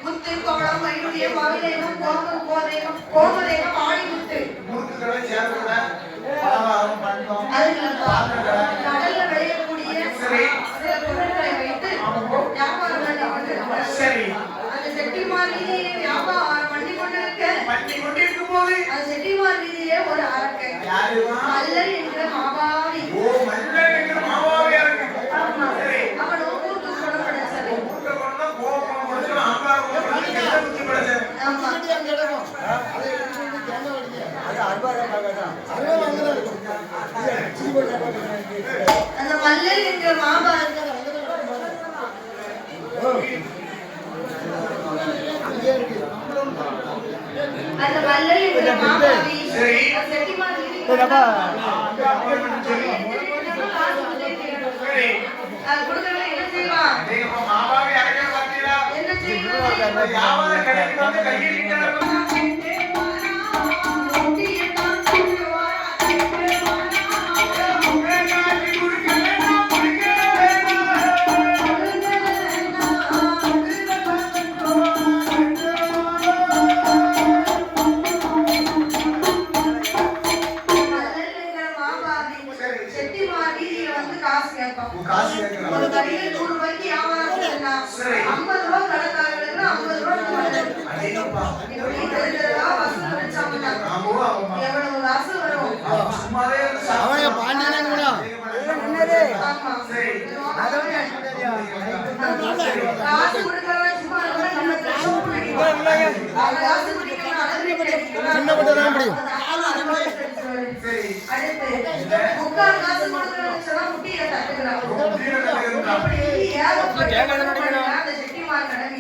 முத்து கோவளம் மயூரியம் மாவிலேகம் கோமம் கோதேகம் கோமதேகம் ஆடி முத்து முத்துக்களை சேர்த்துட கடல்ல விளையக்கூடிய சில பொருட்களை வைத்து வியாபாரம் சரி அந்த செட்டிமார் வீதியிலே வியாபாரம் பண்ணி கொண்டிருக்கும் போது அந்த செட்டிமார் வீதியிலே ஒரு அரக்கை மல்லர் என்ற மாபாவி மல்லர் என்ற மாபாவி அரக்கை அவன் ஊருக்கு குணம் படைச்சது அந்த மல்லர் என்ற மாபாவி அந்த மல்லர் என்ற மாபாவி செட்டிமார் கொடுக்கவே என்ன செய்வான் மாபாவி அரக்கை பார்த்தீங்களா என்ன செய்வான் யாவாத கடைக்கு வந்து கையில் ஒரு கடையில் 100 ரூபாய்க்கு வியாபாரம் செய்யலாம் 50 ரூபாய் கடைக்காரர்களுக்கு 50 ரூபாய் வசூல் வச்சாங்கன்னா எவ்வளவு வசூல் வரும் அவனே பாண்டியனே கூட காசு கொடுக்கறவன் சும்மா காசு சின்னப்பட்டதான் முடியும் அடுத்து முக்கால் காசு கொடுக்கறவன் முட்டியை தட்டுக்கிறான் அந்த செட்டிமார் கடை